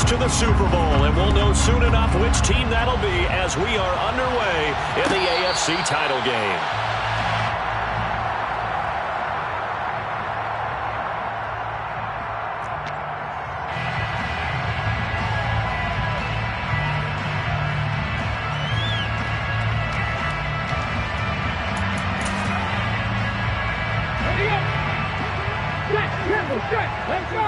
to the Super Bowl, and we'll know soon enough which team that'll be as we are underway in the AFC title game. Let's go!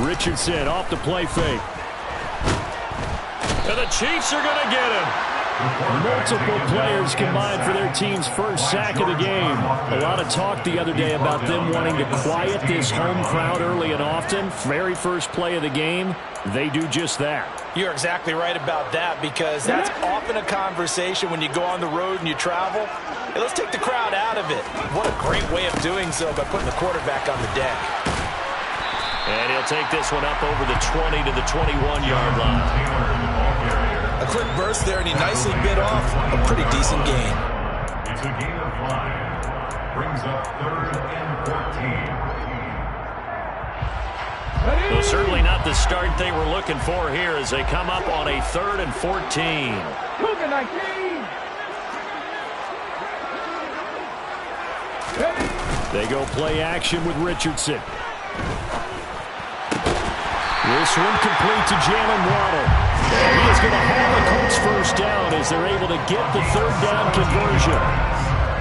Richardson off the play fake. And the Chiefs are going to get him. Multiple players combined for their team's first sack of the game. A lot of talk the other day about them wanting to quiet this home crowd early and often. Very first play of the game, they do just that. You're exactly right about that, because that's often a conversation when you go on the road and you travel. Hey, let's take the crowd out of it. What a great way of doing so by putting the quarterback on the deck. And he'll take this one up over the 20 to the 21-yard line. A quick burst there, and he nicely bit off a pretty decent gain. It's a gain of 5. Brings up 3rd and 14. Well, certainly not the start they were looking for here as they come up on a 3rd and 14. They go play action with Richardson. This one complete to Jalen Waddle. And he is going to haul the Colts first down as they're able to get the 3rd down conversion.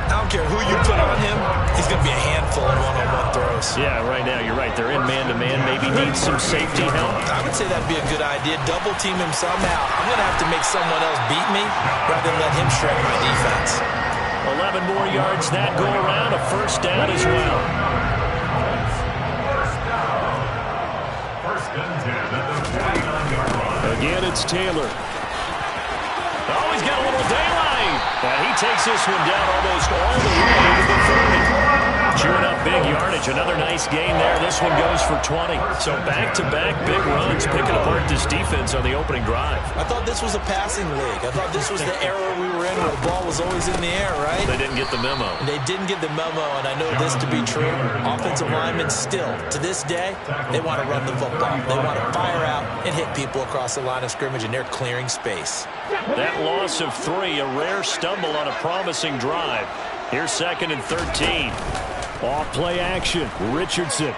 I don't care who you put on him, he's going to be a handful in one-on-one throws. Yeah, right now, you're right. They're in man-to-man. Maybe need some safety help. I would say that'd be a good idea. Double team him somehow. I'm going to have to make someone else beat me rather than let him shred my defense. 11 more yards that go around. A first down as well. Again, it's Taylor. Oh, he's got a little daylight. And he takes this one down almost all the way to the 30. Chewing up big yardage. Another nice gain there. This one goes for 20. So back-to-back big runs, picking apart this defense on the opening drive. I thought this was a passing league. I thought this was the era we were in where the ball was always in the air, right? They didn't get the memo. They didn't get the memo, and I know this to be true. Offensive linemen still, to this day, they want to run the football. They want to fire out and hit people across the line of scrimmage, and they're clearing space. That loss of 3, a rare stumble on a promising drive. Here's 2nd and 13. Off play action, Richardson.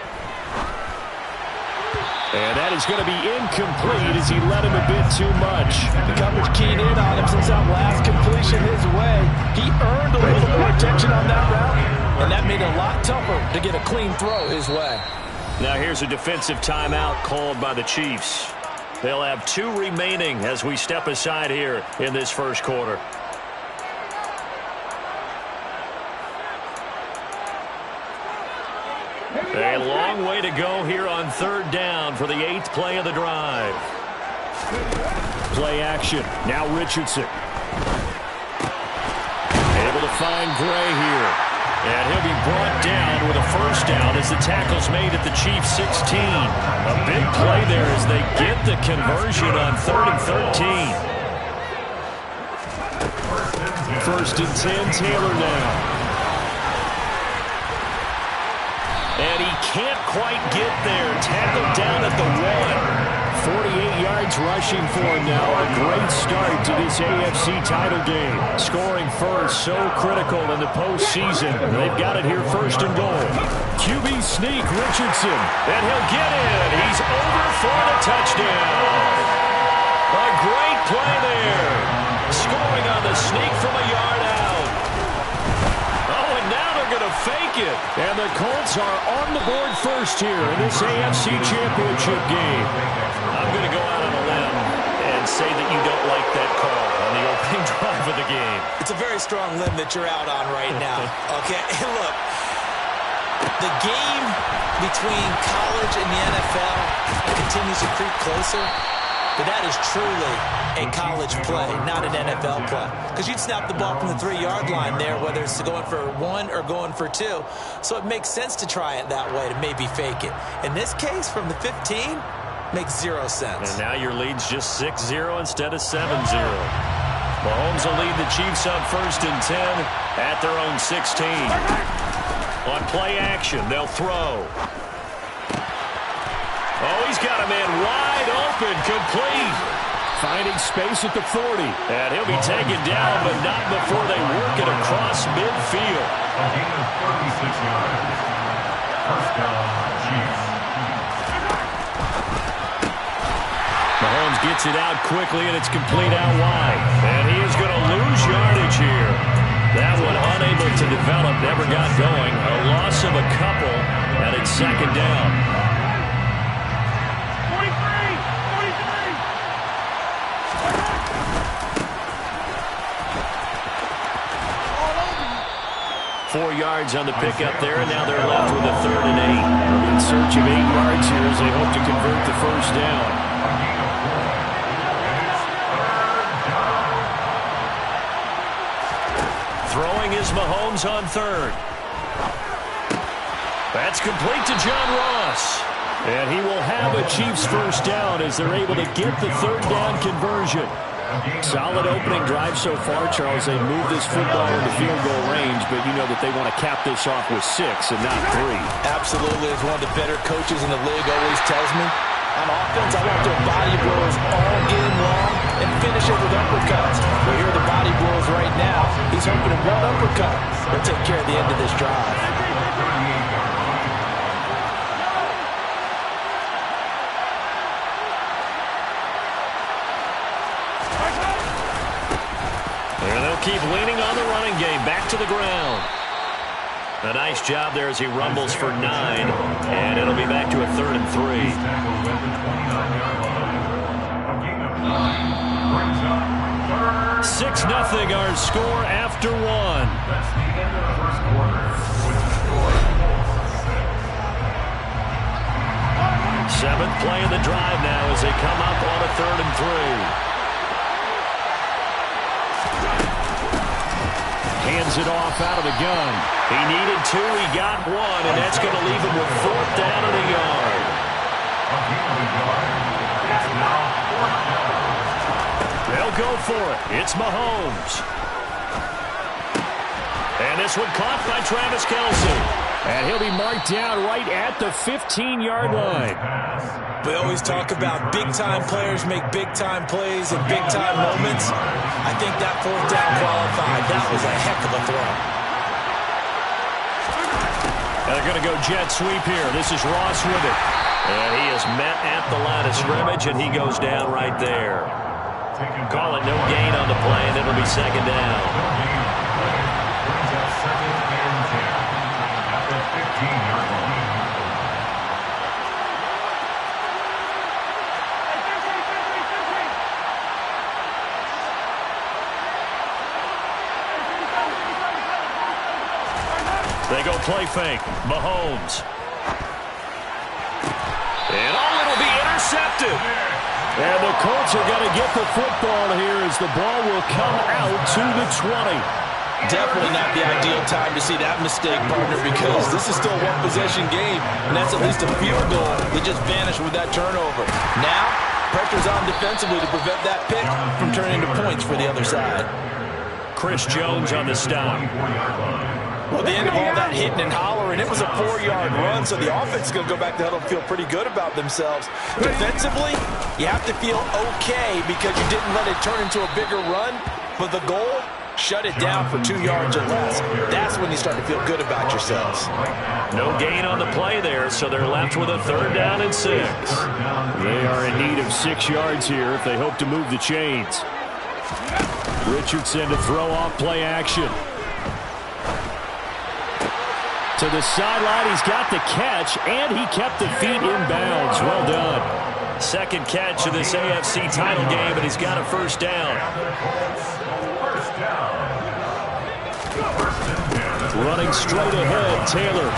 And that is going to be incomplete as he let him a bit too much. The coverage keyed in on him since that last completion his way. He earned a little more attention on that route, and that made it a lot tougher to get a clean throw his way. Now here's a defensive timeout called by the Chiefs. They'll have 2 remaining as we step aside here in this first quarter. A long way to go here on 3rd down for the 8th play of the drive. Play action. Now Richardson. Able to find Gray here. And he'll be brought down with a first down as the tackle's made at the Chiefs' 16. A big play there as they get the conversion on 3rd and 13. 1st and 10, Taylor now. And he can't quite get there. Tackled down at the 1. 48 yards rushing for him now. A great start to this AFC title game. Scoring first, so critical in the postseason. They've got it here 1st and goal. QB sneak, Richardson. And he'll get in. He's over for the touchdown. A great play there. Scoring on the sneak from a yard out. Going to fake it. And the Colts are on the board first here in this AFC Championship game. I'm going to go out on a limb and say that you don't like that call on the opening drive of the game. It's a very strong limb that you're out on right now. Okay, and look, the game between college and the NFL continues to creep closer. But that is truly a college play, not an NFL play. Because you'd snap the ball from the 3-yard line there, whether it's going for 1 or going for 2. So it makes sense to try it that way, to maybe fake it. In this case, from the 15, makes 0 sense. And now your lead's just 6-0 instead of 7-0. Mahomes will lead the Chiefs on 1st and 10 at their own 16. On play action, they'll throw. he's got a man wide open, complete. Finding space at the 40. And he'll be taken down, but not before they work it across midfield. A gain of 36 yards. First down, Chiefs. Mahomes gets it out quickly, and it's complete out wide. And he is going to lose yardage here. That one unable to develop, never got going. A loss of a couple, and it's second down. 4 yards on the pickup there, and now they're left with a 3rd and 8. In search of 8 yards here as they hope to convert the first down. Throwing is Mahomes on 3rd. That's complete to John Ross. And he will have a Chiefs first down as they're able to get the 3rd down conversion. Solid opening drive so far, Charles. They move this football into field goal range, but you know that they want to cap this off with 6 and not 3. Absolutely. As one of the better coaches in the league always tells me, on offense, I want their body blows all game long and finish it with uppercuts. But here are the body blows right now. He's hoping to one uppercut. They'll take care of the end of this drive. Keep leaning on the running game. Back to the ground. A nice job there as he rumbles for 9. And it'll be back to a 3rd and 3. 6-0 our score after 1. That's the end of the first quarter with the score 6. 7th play of the drive now as they come up on a 3rd and 3. Hands it off out of the gun. He needed 2, he got 1, and that's going to leave him with 4th down and a yard. They'll go for it. It's Mahomes. And this one caught by Travis Kelce. And he'll be marked down right at the 15-yard line. We always talk about big-time players make big-time plays and big-time moments. I think that 4th down qualified. That was a heck of a throw. And they're going to go jet sweep here. This is Ross with it. And he is met at the line of scrimmage, and he goes down right there. Call it no gain on the play, and it'll be second down. Brings up 2nd and 10 at the 15-yard line. They go play fake. Mahomes. And it'll be intercepted. And the Colts are going to get the football here as the ball will come out to the 20. Definitely not the ideal time to see that mistake, partner, because this is still a one-possession game, and that's at least a field goal that just vanished with that turnover. Now, pressure's on defensively to prevent that pick from turning into points for the other side. Chris Jones on the stop. Well, the end of all that hitting and hollering, it was a 4-yard run, so the offense is going to go back to huddle and feel pretty good about themselves. Defensively, you have to feel okay because you didn't let it turn into a bigger run, but the goal, shut it down for 2 yards or less. That's when you start to feel good about yourselves. No gain on the play there, so they're left with a 3rd down and 6. They are in need of 6 yards here if they hope to move the chains. Richardson to throw off play action. To the sideline, he's got the catch, and he kept the feet in bounds. Well done. Second catch of this AFC title game, and he's got a first down. Running straight ahead, Taylor.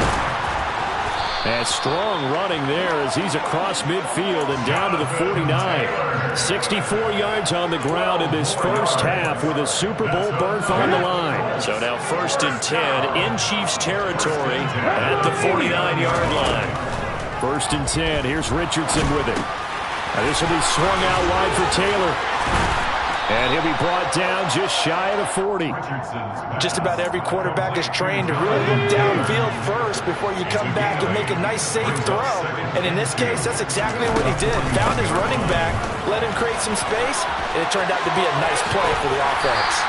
And strong running there as he's across midfield and down to the 49. 64 yards on the ground in this first half with a Super Bowl berth on the line. So now 1st and 10 in Chiefs territory at the 49-yard line. 1st and 10. Here's Richardson with it. Now this will be swung out wide for Taylor. And he'll be brought down just shy of the 40. Just about every quarterback is trained to really look downfield first before you come back and make a nice, safe throw. And in this case, that's exactly what he did. Found his running back, let him create some space, and it turned out to be a nice play for the offense.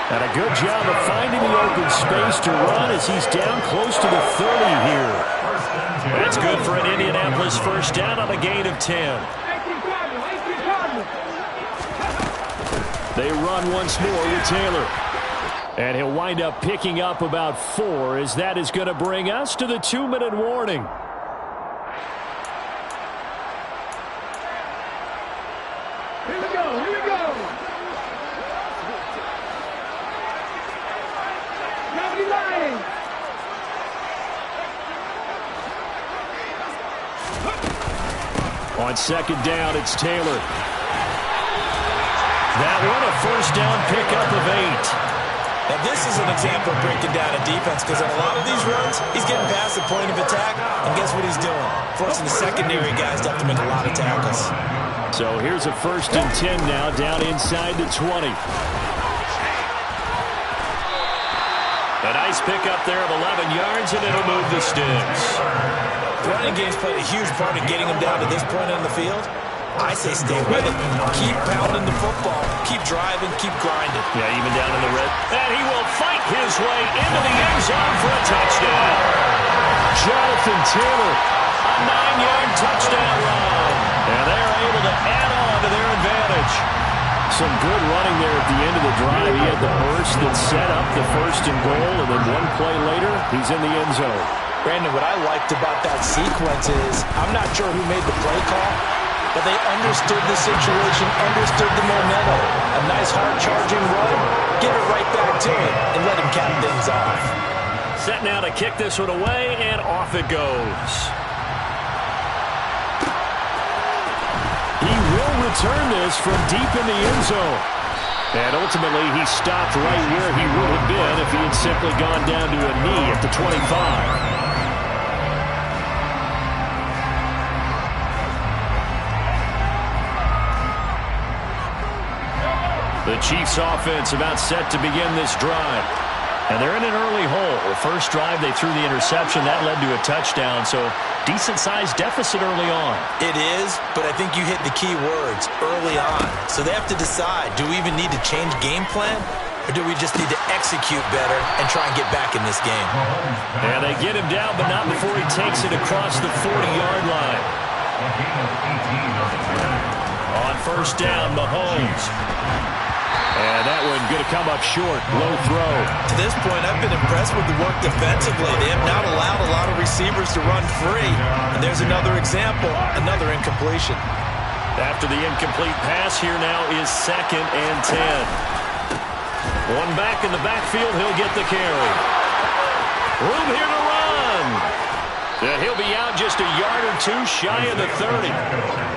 And a good job of finding the open space to run as he's down close to the 30 here. That's good for an Indianapolis first down on a gain of 10. They run once more with Taylor. And he'll wind up picking up about 4 as that is going to bring us to the 2-minute warning. Here we go, here we go. Gravity line. On second down, it's Taylor. That one a first down pickup of 8. Now this is an example of breaking down a defense because on a lot of these runs, he's getting past the point of attack, and guess what he's doing? Forcing the secondary guys to have to make a lot of tackles. So here's a 1st and 10 now, down inside the 20. A nice pickup there of 11 yards, and it'll move the sticks. The running game's played a huge part in getting him down to this point on the field. I say stay with it. Keep pounding the football. Keep driving. Keep grinding. Yeah, even down in the red. And he will fight his way into the end zone for a touchdown. Jonathan Taylor, a 9-yard touchdown run. And they're able to add on to their advantage. Some good running there at the end of the drive. He had the burst that set up the 1st and goal, and then one play later, he's in the end zone. Brandon, what I liked about that sequence is I'm not sure who made the play call, but they understood the situation, understood the momentum. A nice hard-charging run, give it right back to him, and let him cap things off. Set now to kick this one away, and off it goes. He will return this from deep in the end zone. And ultimately, he stopped right where he would have been if he had simply gone down to a knee at the 25. The Chiefs offense about set to begin this drive. And they're in an early hole. The first drive, they threw the interception. That led to a touchdown, so decent-sized deficit early on. It is, but I think you hit the key words, early on. So they have to decide, do we even need to change game plan, or do we just need to execute better and try and get back in this game? And they get him down, but not before he takes it across the 40-yard line. On first down, Mahomes. And that one going to come up short. Low throw. To this point, I've been impressed with the work defensively. They have not allowed a lot of receivers to run free. And there's another example, another incompletion. After the incomplete pass, here now is 2nd and 10. One back in the backfield, he'll get the carry. Room here to run. And he'll be out just a yard or 2 shy of the 30.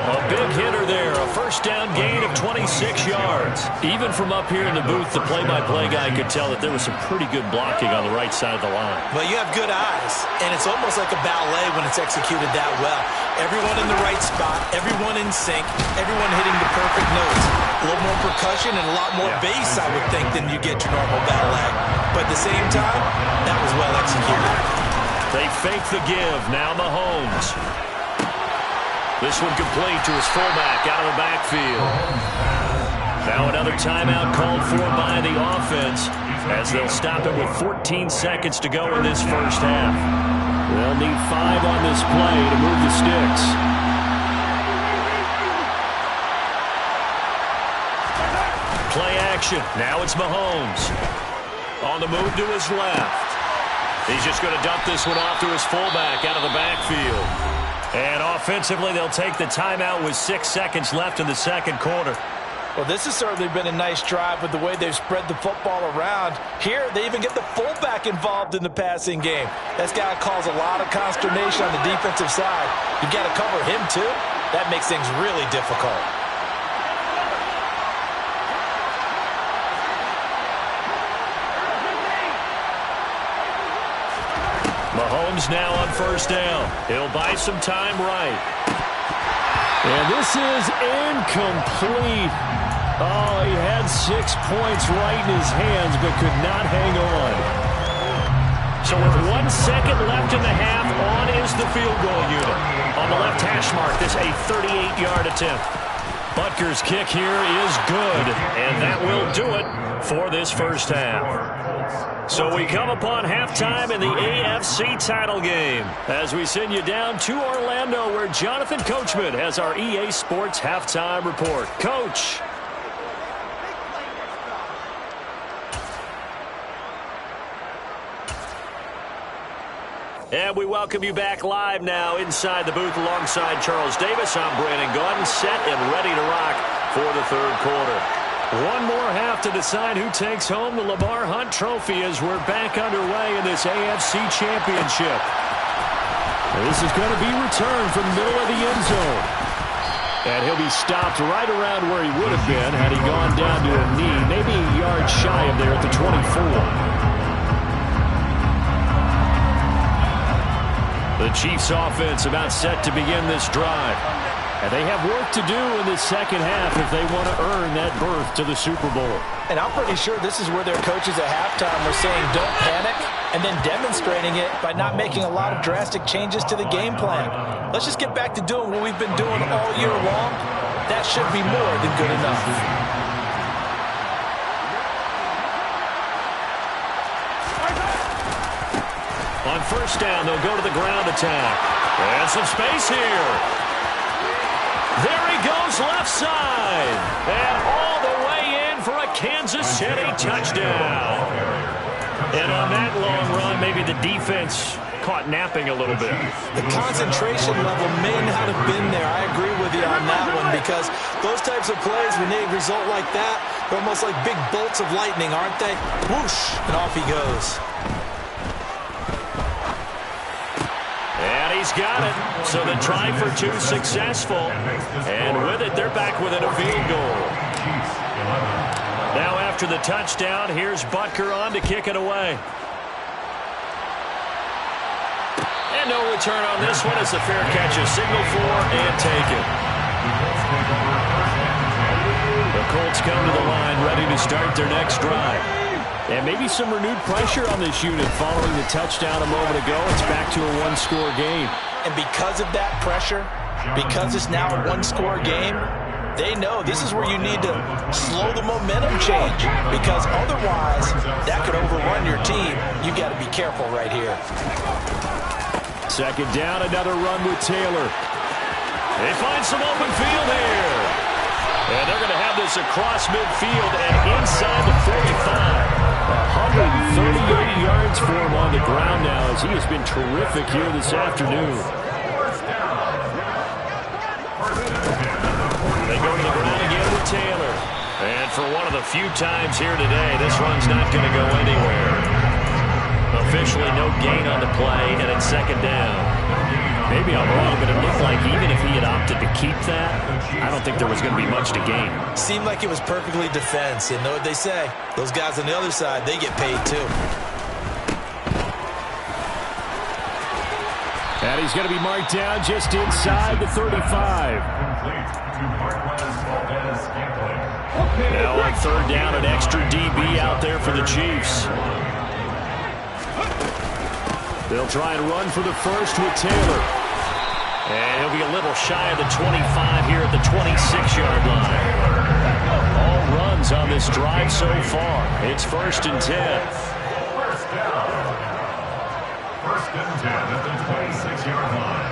A big hitter there, a first down gain of 26 yards. Even from up here in the booth, the play-by-play guy could tell that there was some pretty good blocking on the right side of the line. Well, you have good eyes, and it's almost like a ballet when it's executed that well. Everyone in the right spot, everyone in sync, everyone hitting the perfect notes. A little more percussion and a lot more bass, I would think, than you get your normal ballet. But at the same time, that was well executed. They fake the give. Now Mahomes. This one complete to his fullback out of the backfield. Now another timeout called for by the offense as they'll stop it with 14 seconds to go in this first half. They'll need 5 on this play to move the sticks. Play action. Now it's Mahomes. On the move to his left. He's just going to dump this one off to his fullback out of the backfield. And offensively, they'll take the timeout with 6 seconds left in the second quarter. Well, this has certainly been a nice drive with the way they've spread the football around. Here, they even get the fullback involved in the passing game. That's got to cause a lot of consternation on the defensive side. You've got to cover him, too. That makes things really difficult. Mahomes now on first down. He'll buy some time right. And this is incomplete. Oh, he had 6 points right in his hands, but could not hang on. So with 1 second left in the half, on is the field goal unit. On the left hash mark, this a 38-yard attempt. Butker's kick here is good, and that will do it for this first half. So we come upon halftime in the AFC title game as we send you down to Orlando, where Jonathan Coachman has our EA Sports halftime report. Coach. And we welcome you back live now inside the booth alongside Charles Davis. I'm Brandon Gaudin, set and ready to rock for the third quarter. One more half to decide who takes home the Lamar Hunt Trophy as we're back underway in this AFC Championship. This is going to be returned from the middle of the end zone. And he'll be stopped right around where he would have been had he gone down to a knee, maybe a yard shy of there at the 24. The Chiefs offense about set to begin this drive. And they have work to do in this second half if they want to earn that berth to the Super Bowl. And I'm pretty sure this is where their coaches at halftime were saying don't panic, and then demonstrating it by not making a lot of drastic changes to the game plan. Let's just get back to doing what we've been doing all year long. That should be more than good enough. On first down, they'll go to the ground attack. And some space here. There he goes left side. And all the way in for a Kansas City touchdown. And on that long run, maybe the defense caught napping a little bit. The concentration level may not have been there. I agree with you on that one, because those types of plays, when they result like that, they're almost like big bolts of lightning, aren't they? Whoosh, and off he goes. And he's got it. So the try for two successful. And with it, they're back within a field goal. Now after the touchdown, here's Butker on to kick it away. And no return on this one as the fair catch is signaled for and taken. The Colts come to the line ready to start their next drive. And maybe some renewed pressure on this unit following the touchdown a moment ago. It's back to a one-score game. And because of that pressure, because it's now a one-score game, they know this is where you need to slow the momentum change, because otherwise that could overrun your team. You got to be careful right here. Second down, another run with Taylor. They find some open field here. And they're going to have this across midfield and inside the 45. 138 yards for him on the ground now, as he has been terrific here this afternoon. They go to the ground again with Taylor. And for one of the few times here today, this run's not going to go anywhere. Officially no gain on the play, and it's second down. Maybe I'm wrong, but it looked like even if he had opted to keep that, I don't think there was going to be much to gain. Seemed like it was perfectly defense. And know what they say? Those guys on the other side, they get paid too. And he's going to be marked down just inside the 35. Now on third down, an extra DB out there for the Chiefs. They'll try and run for the first with Taylor. And he'll be a little shy of the 25 here at the 26-yard line. All runs on this drive so far. It's 1st and 10. First and 10 at the 26-yard line.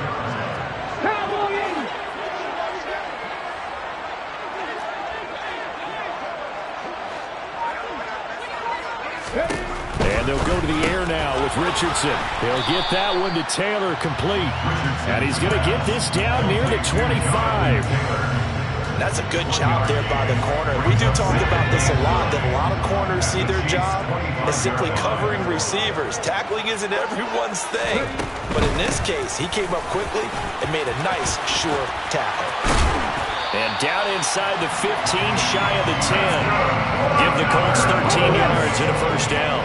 And they'll go to the air now with Richardson. They'll get that one to Taylor complete. And he's going to get this down near the 25. That's a good job there by the corner. We do talk about this a lot, that a lot of corners see their job as simply covering receivers. Tackling isn't everyone's thing. But in this case, he came up quickly and made a nice, sure tackle. And down inside the 15, shy of the 10. Give the Colts 13 yards and a first down.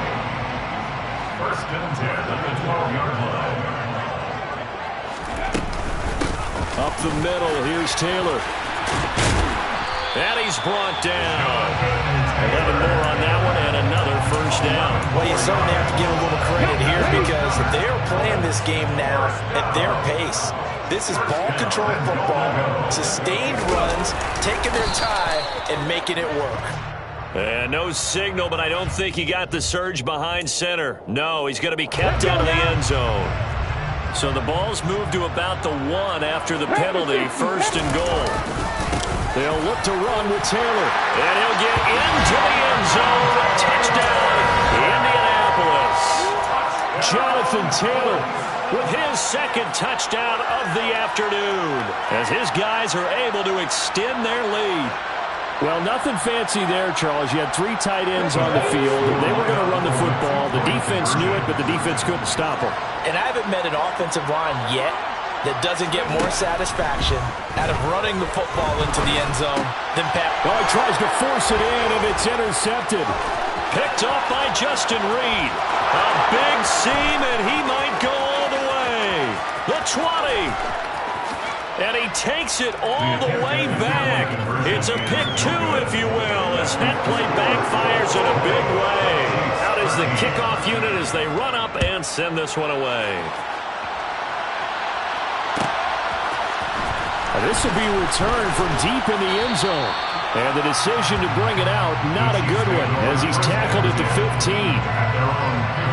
First and 10 at the 12-yard line. Up the middle, here's Taylor. And he's brought down. 11 more on that one and another first down. Well, you certainly have to give a little credit here because they're playing this game now at their pace. This is ball control football, sustained runs, taking their time and making it work. And no signal, but I don't think he got the surge behind center. No, he's going to be kept out of the end zone. So the ball's moved to about the 1 after the penalty, first and goal. They'll look to run with Taylor. And he'll get into the end zone. Touchdown, Indianapolis. Jonathan Taylor with his second touchdown of the afternoon as his guys are able to extend their lead. Well, nothing fancy there, Charles. You had 3 tight ends on the field. They were going to run the football. The defense knew it, but the defense couldn't stop them. And I haven't met an offensive line yet that doesn't get more satisfaction out of running the football into the end zone than Pat. Well, he tries to force it in, and it's intercepted. Picked off by Justin Reed. A big seam, and he might go all the way. The 20. And he takes it all the way back. It's a pick 2, if you will, as that play backfires in a big way. Out is the kickoff unit as they run up and send this one away. And this will be returned from deep in the end zone. And the decision to bring it out, not a good one, as he's tackled at the 15.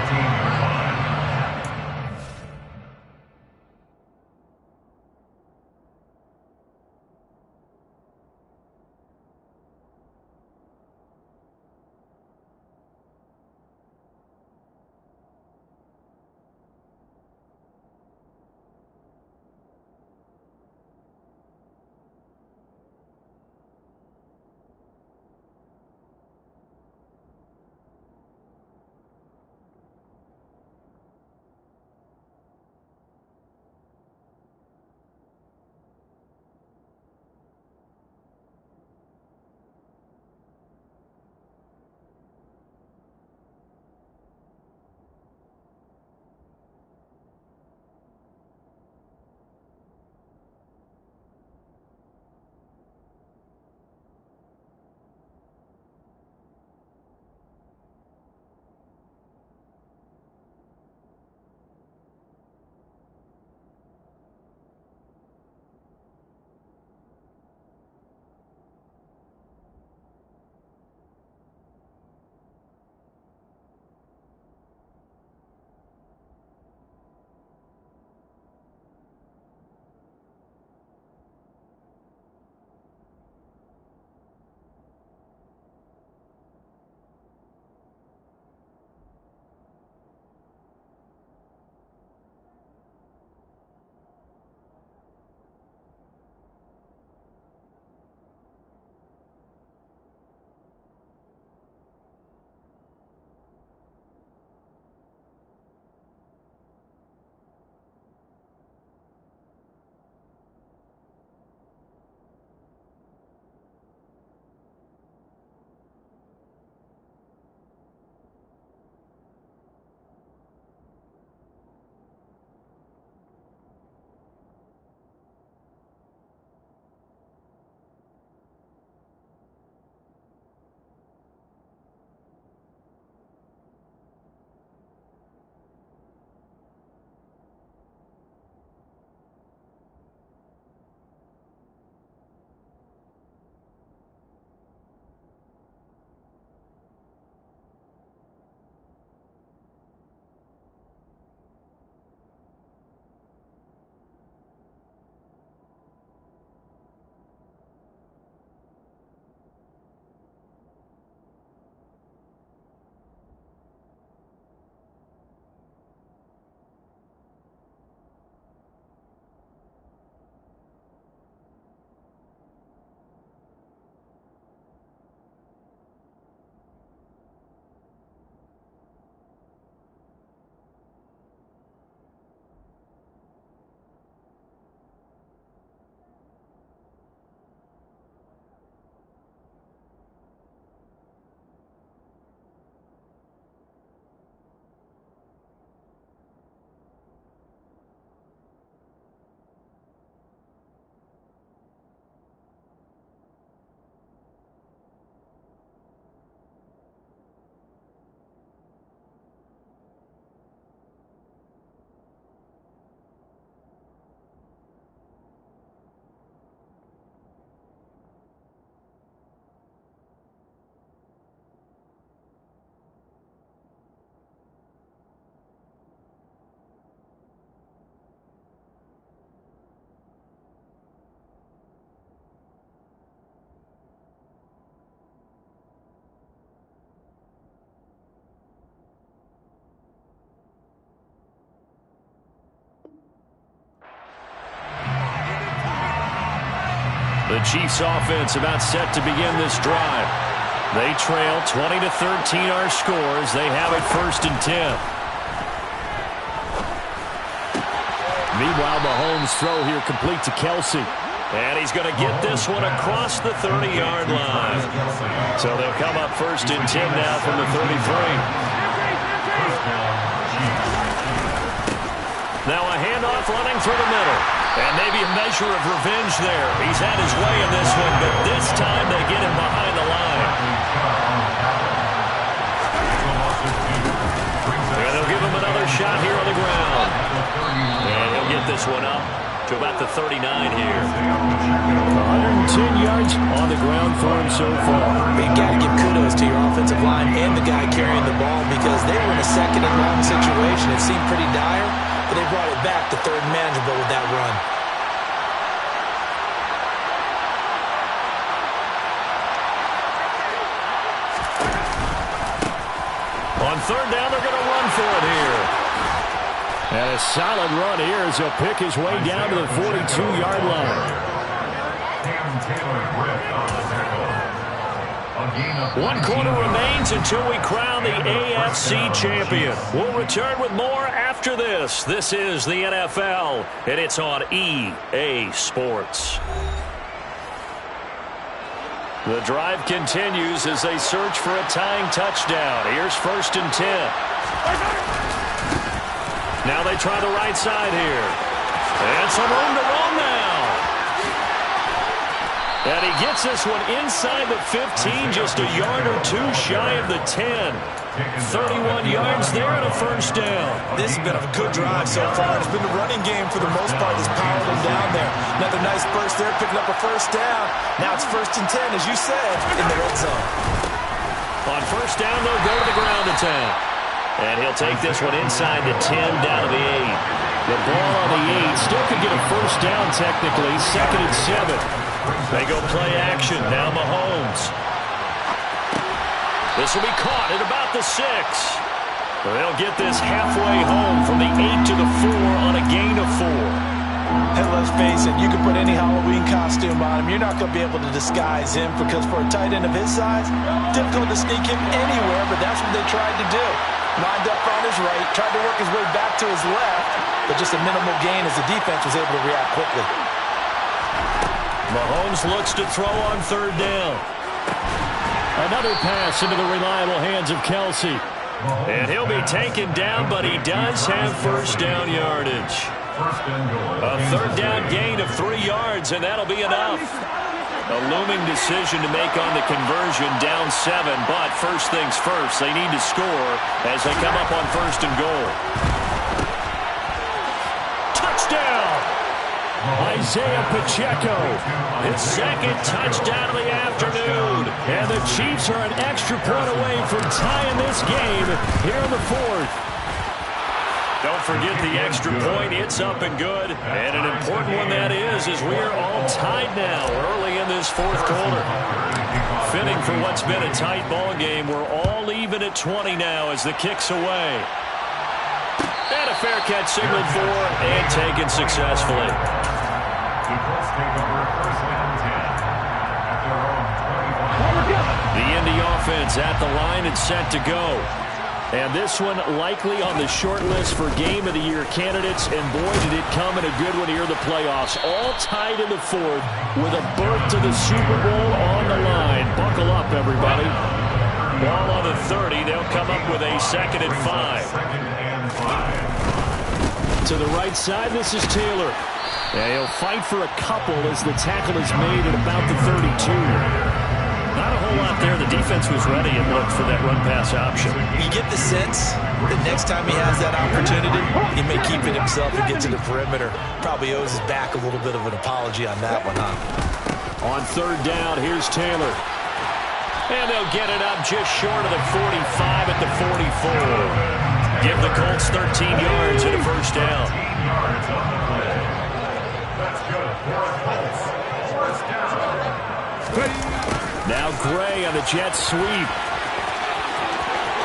The Chiefs offense about set to begin this drive. They trail 20-13 our scores. They have it 1st and 10. Meanwhile, Mahomes' throw here complete to Kelsey. And he's going to get this one across the 30-yard line. So they'll come up 1st and 10 now from the 33. Now a handoff running through the middle. And maybe a measure of revenge there. He's had his way in this one, but this time they get him behind the line. And they'll give him another shot here on the ground. And he'll get this one up to about the 39 here. 110 yards on the ground for him so far. But you got to give kudos to your offensive line and the guy carrying the ball because they were in a 2nd and long situation. It seemed pretty dire, but they brought it back to 3rd and manageable with that run. On 3rd down, they're going to run for it here. And a solid run here as he'll pick his way down to the 42-yard line. 1 quarter remains until we crown the AFC champion. We'll return with more after this. This is the NFL, and it's on EA Sports. The drive continues as they search for a tying touchdown. Here's 1st and 10. Now they try the right side here. And some room to run now. And he gets this one inside the 15, just a yard or 2 shy of the 10. 31 yards there and a 1st down. This has been a good drive so far. It's been the running game for the most part that's powered them down there. Another nice burst there, picking up a 1st down. Now it's 1st and 10, as you said, in the red zone. On 1st down, they'll go to the ground attack. And he'll take this one inside the 10, down to the 8. The ball on the 8 still could get a 1st down technically. 2nd and 7. They go play action. Now Mahomes. This will be caught at about the 6. They'll get this halfway home from the 8 to the 4 on a gain of 4. And let's face it, you can put any Halloween costume on him. You're not going to be able to disguise him because for a tight end of his size, difficult to sneak him anywhere, but that's what they tried to do. Lined up on his right, tried to work his way back to his left, but just a minimal gain as the defense was able to react quickly. Mahomes looks to throw on 3rd down. Another pass into the reliable hands of Kelsey. And he'll be taken down, but he does have 1st down yardage. A 3rd down gain of 3 yards, and that'll be enough. A looming decision to make on the conversion, down 7, but first things first, they need to score as they come up on 1st and goal. Touchdown! Isaiah Pacheco, his 2nd touchdown of the afternoon. And the Chiefs are an extra point away from tying this game here in the 4th. Don't forget the extra point. It's up and good. And an important one that is as we are all tied now early in this 4th quarter. Fitting for what's been a tight ball game. We're all even at 20 now as the kick's away. And a fair catch signaled for and taken successfully. The Indy offense at the line and set to go. And this one likely on the short list for Game of the Year candidates. And boy, did it come in a good one here in the playoffs. All tied in the 4th with a berth to the Super Bowl on the line. Buckle up, everybody. Ball on the 30. They'll come up with a 2nd and 5. To the right side, this is Taylor. And he'll fight for a couple as the tackle is made at about the 32. Not a whole lot there. The defense was ready and looked for that run-pass option. You get the sense that next time he has that opportunity, he may keep it himself and get to the perimeter. Probably owes his back a little bit of an apology on that one, huh? On 3rd down, here's Taylor. And they'll get it up just short of the 45 at the 44. Give the Colts 13 yards and a 1st down. That's good for the Colts. 1st down. Now Gray on the jet sweep.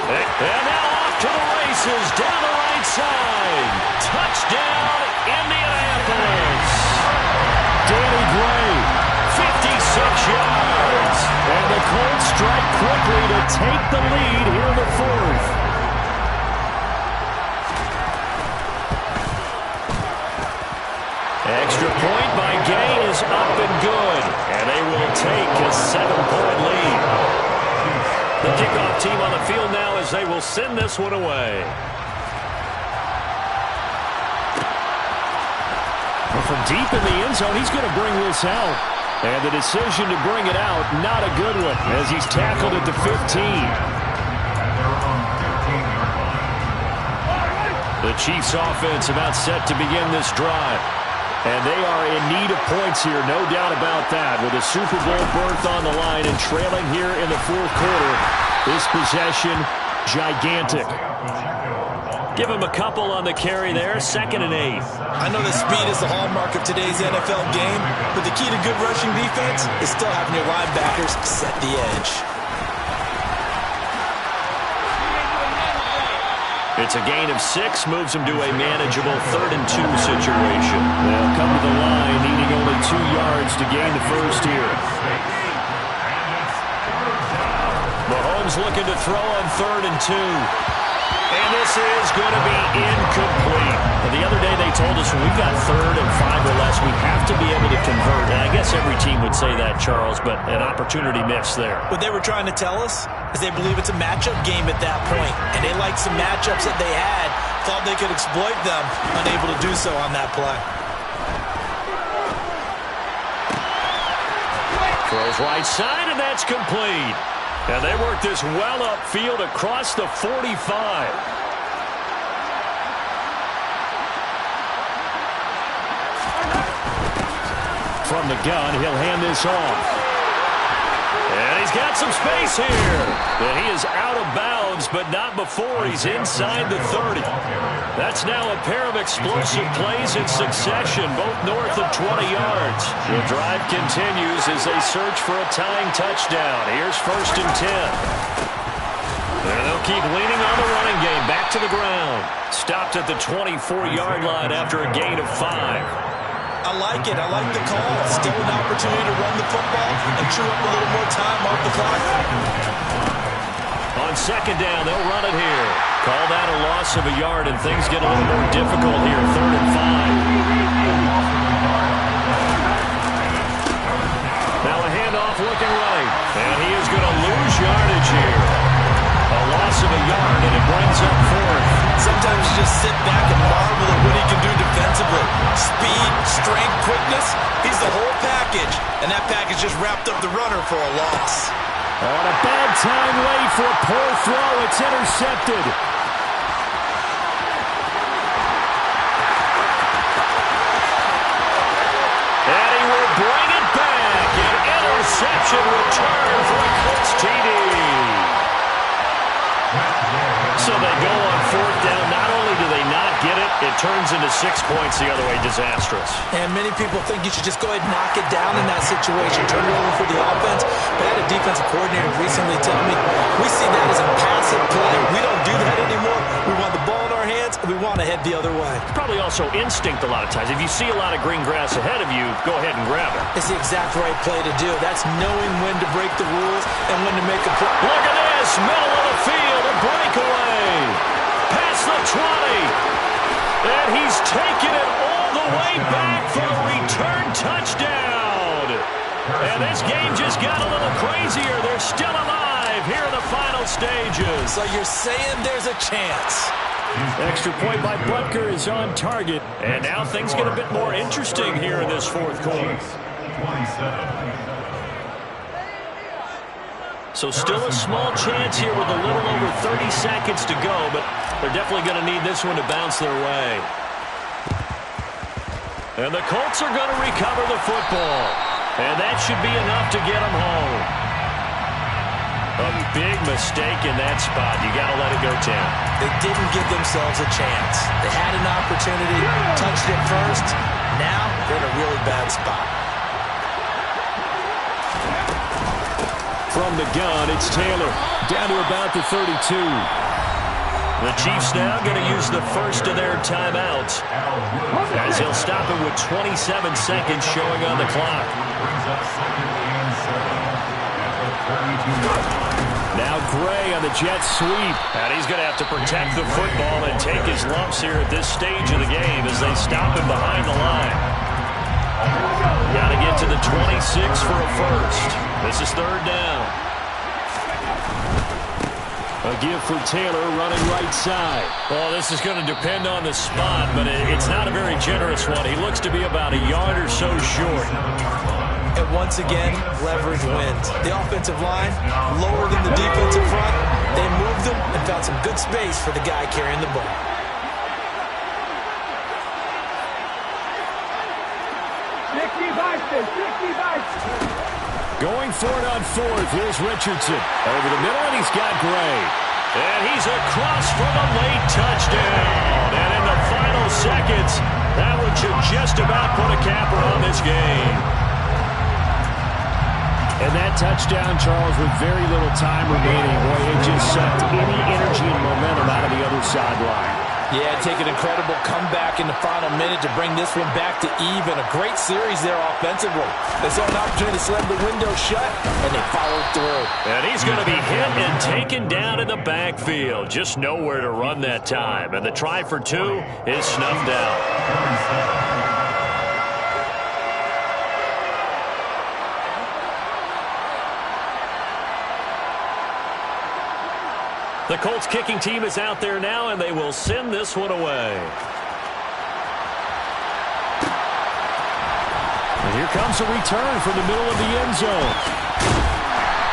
And now off to the races down the right side. Touchdown, Indianapolis. Danny Gray, Colts strike quickly to take the lead here in the fourth. Extra point by Gain is up and good, and they will take a 7-point lead. The kickoff team on the field now as they will send this one away. Well, from deep in the end zone, he's going to bring this out. And the decision to bring it out, not a good one, as he's tackled at the 15. The Chiefs offense about set to begin this drive. And they are in need of points here, no doubt about that. With a Super Bowl berth on the line and trailing here in the fourth quarter, this possession, gigantic. Give him a couple on the carry there, 2nd and 8. I know that speed is the hallmark of today's NFL game, but the key to good rushing defense is still having your linebackers set the edge. It's a gain of 6, moves him to a manageable 3rd and 2 situation. They'll come to the line, needing only 2 yards to gain the first here. Mahomes looking to throw on 3rd and 2. And this is going to be incomplete. The other day they told us when we've got 3rd and 5 or less, we have to be able to convert. And I guess every team would say that, Charles, but an opportunity missed there. What they were trying to tell us is they believe it's a matchup game at that point. And they liked some matchups that they had, thought they could exploit them, unable to do so on that play. Throws right side, and that's complete. And they work this well upfield across the 45. From the gun, he'll hand this off. And he's got some space here. And he is out of bounds, but not before he's inside the 30. That's now a pair of explosive plays in succession, both north of 20 yards. The drive continues as they search for a tying touchdown. Here's 1st and 10. And they'll keep leaning on the running game. Back to the ground. Stopped at the 24-yard line after a gain of 5. I like it. I like the call. Still an opportunity to run the football and chew up a little more time off the clock. On 2nd down, they'll run it here. Call that a loss of a yard, and things get a little more difficult here. 3rd and 5. Now a handoff looking right. And he is going to lose yardage here. A loss of a yard, and it brings up 4th. Sometimes you just sit back and marvel at what he can do defensively. Speed, strength, quickness, he's the whole package. And that package just wrapped up the runner for a loss. On a bad time late for a poor throw. It's intercepted. And he will bring it back. An interception return for a Colts TD. So they go on 4th down. Not only do they not get it, it turns into 6 points the other way. Disastrous. And many people think you should just go ahead and knock it down in that situation. Turn it over for the offense. But I had a defensive coordinator recently tell me, we see that as a passive play. We don't do that anymore. We want the ball in our hands, and we want to head the other way. It's probably also instinct a lot of times. If you see a lot of green grass ahead of you, go ahead and grab it. It's the exact right play to do. That's knowing when to break the rules and when to make a play. Look at this. Middle of the field. A breakaway. Past the 20. And he's taken it all the way back for a return touchdown. And this game just got a little crazier. They're still alive here in the final stages. So you're saying there's a chance. Extra point by Butker is on target. And now things get a bit more interesting here in this fourth quarter. So still a small chance here with a little over 30 seconds to go, but they're definitely going to need this one to bounce their way. And the Colts are going to recover the football. And that should be enough to get them home. A big mistake in that spot. You got to let it go, Tim. They didn't give themselves a chance. They had an opportunity, touched it first. Now they're in a really bad spot. From the gun, it's Taylor. Down to about the 32. The Chiefs now going to use the first of their timeouts, as he'll stop it with 27 seconds showing on the clock. Now Gray on the jet sweep. And he's going to have to protect the football and take his lumps here at this stage of the game as they stop him behind the line. Got to get to the 26 for a first. This is third down. A give for Taylor running right side. Well, this is going to depend on the spot, but it's not a very generous one. He looks to be about a yard or so short. And once again, leverage wins. The offensive line, lower than the defensive front. They moved them and found some good space for the guy carrying the ball. Going for it on fourth. Here's Richardson. Over the middle, and he's got Gray. And he's across for the late touchdown. And in the final seconds, that one should just about put a capper on this game. And that touchdown, Charles, with very little time remaining, boy, it just sucked any energy and momentum out of the other sideline. Yeah, take an incredible comeback in the final minute to bring this one back to even. A great series there offensively. They saw an opportunity to slam the window shut, and they followed through. And he's going to be hit and taken down in the backfield. Just nowhere to run that time. And the try for two is snuffed out. The Colts kicking team is out there now, and they will send this one away. And here comes a return from the middle of the end zone.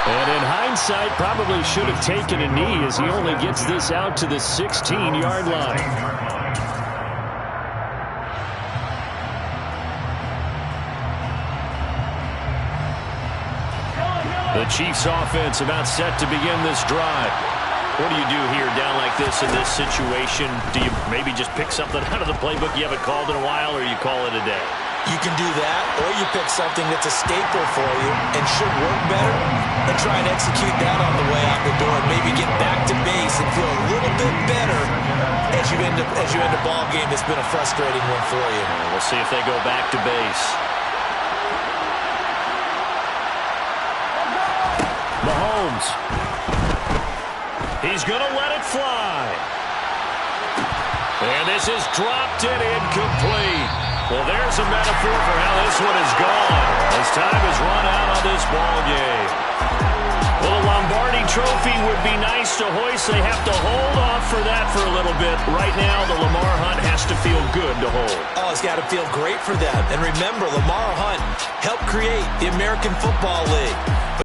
And in hindsight, probably should have taken a knee as he only gets this out to the 16-yard line. The Chiefs offense about set to begin this drive. What do you do here down like this in this situation? Do you maybe just pick something out of the playbook you haven't called in a while, or you call it a day? You can do that, or you pick something that's a staple for you and should work better, and try and execute that on the way out the door and maybe get back to base and feel a little bit better as you end a ball game that's been a frustrating one for you. We'll see if they go back to base. Mahomes. He's going to let it fly. And this is dropped and incomplete. Well, there's a metaphor for how this one is gone. As time has run out on this ball game. Well, the Lombardi Trophy would be nice to hoist. They have to hold off for that for a little bit. Right now, the Lamar Hunt has to feel good to hold. Oh, it's got to feel great for them. And remember, Lamar Hunt helped create the American Football League.